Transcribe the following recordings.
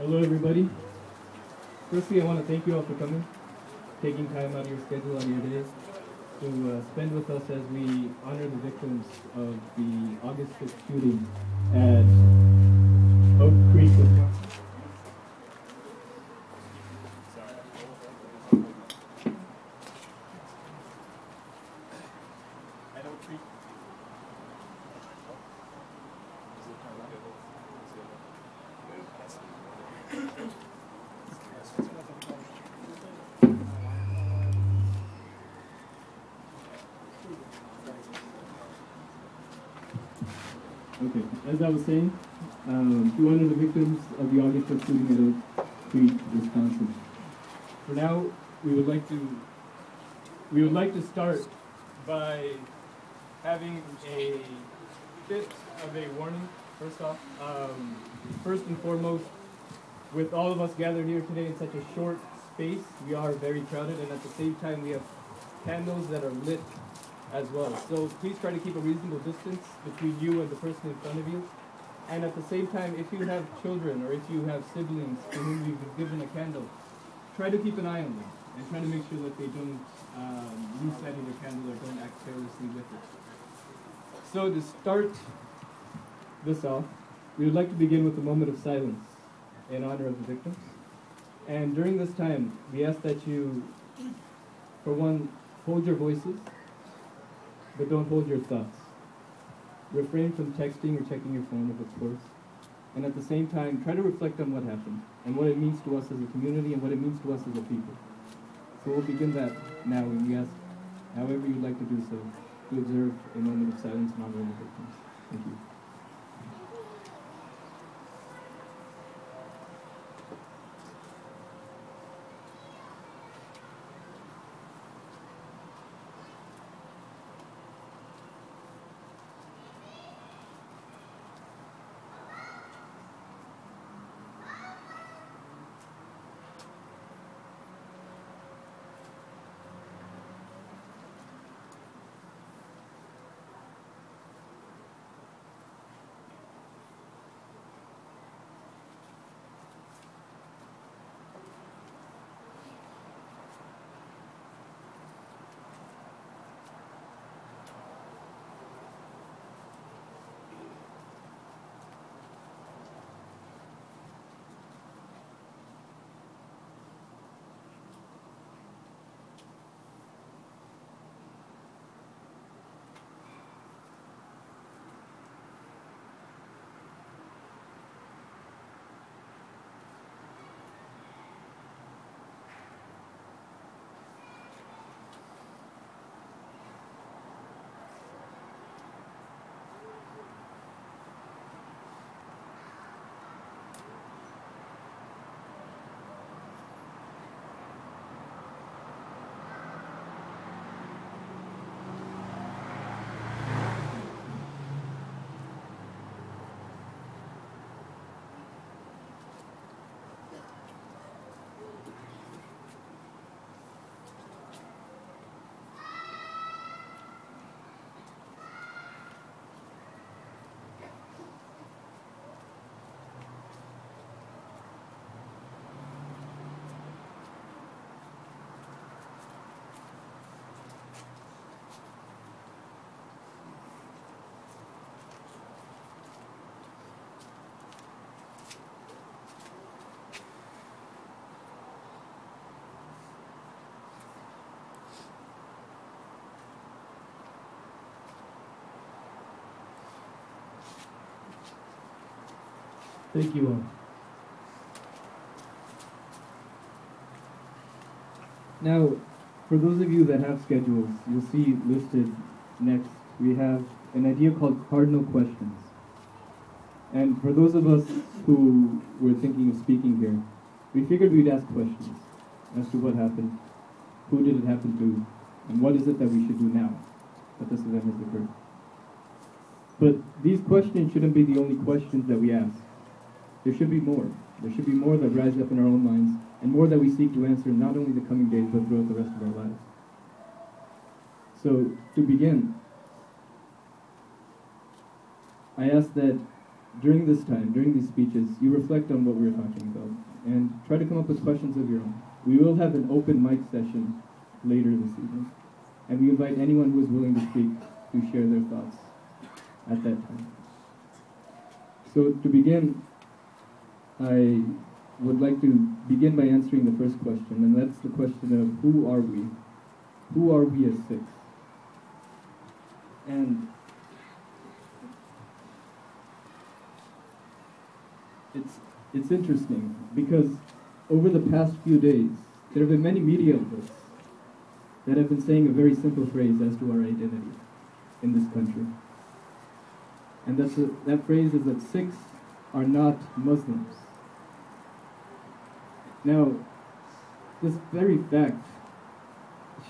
Hello, everybody. Firstly, I want to thank you all for coming, taking time out of your schedule, out of your day, to spend with us as we honor the victims of the August 6th shooting at Oak Creek, Wisconsin. Okay, as I was saying, to honor the victims of the August 5th shooting at Oak Creek, Wisconsin. For now, we would like to start by having a bit of a warning. First off, first and foremost, with all of us gathered here today in such a short space, we are very crowded, and at the same time, we have candles that are lit as well. So please try to keep a reasonable distance between you and the person in front of you. And at the same time, if you have children or if you have siblings to whom you've given a candle, try to keep an eye on them and try to make sure that they don't lose sight of their candle or don't act carelessly with it. So to start this off, we would like to begin with a moment of silence in honor of the victims. And during this time, we ask that you, for one, hold your voices, but don't hold your thoughts. Refrain from texting or checking your phone if it's course. And at the same time, try to reflect on what happened and what it means to us as a community and what it means to us as a people. So we'll begin that now, and we ask, however you'd like to do so, to observe a moment of silence in honor of the victims. Thank you. Thank you all. Now, for those of you that have schedules, you'll see listed next, we have an idea called cardinal questions. And for those of us who were thinking of speaking here, we figured we'd ask questions as to what happened, who did it happen to, and what is it that we should do now that this event has occurred. But these questions shouldn't be the only questions that we ask. There should be more. There should be more that rise up in our own minds, and more that we seek to answer not only the coming days, but throughout the rest of our lives. So, to begin, I ask that during this time, during these speeches, you reflect on what we're talking about and try to come up with questions of your own. We will have an open mic session later this evening, and we invite anyone who is willing to speak to share their thoughts at that time. So to begin, I would like to begin by answering the first question, and that's the question of who are we? Who are we as Sikhs? And it's interesting because over the past few days, there have been many media outlets that have been saying a very simple phrase as to our identity in this country. And that phrase is that Sikhs are not Muslims. Now, this very fact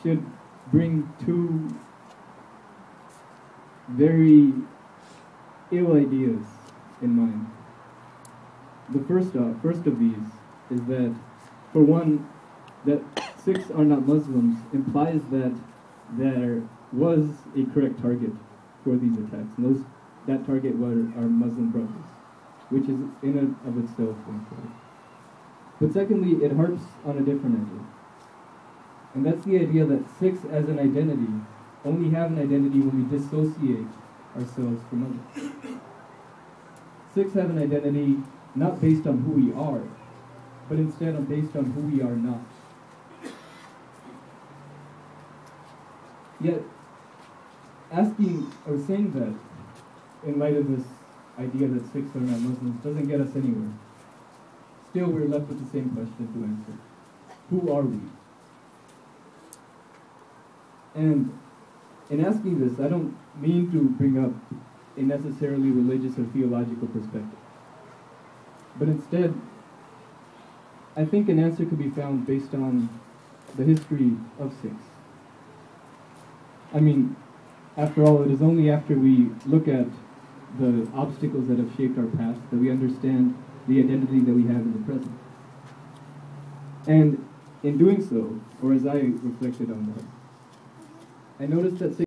should bring two very ill ideas in mind. The first of these is that, for one, that Sikhs are not Muslims implies that there was a correct target for these attacks, and that target were our Muslim brothers, which is in and of itself incorrect. But secondly, it harps on a different idea, and that's the idea that Sikhs as an identity only have an identity when we dissociate ourselves from others. Sikhs have an identity not based on who we are, but instead based on who we are not. Yet, asking or saying that in light of this idea that Sikhs are not Muslims doesn't get us anywhere. Still, we're left with the same question to answer. Who are we? And in asking this, I don't mean to bring up a necessarily religious or theological perspective. But instead, I think an answer could be found based on the history of Sikhs. I mean, after all, it is only after we look at the obstacles that have shaped our past that we understand the identity that we have in the present. And in doing so, or as I reflected on that, I noticed that Sikhs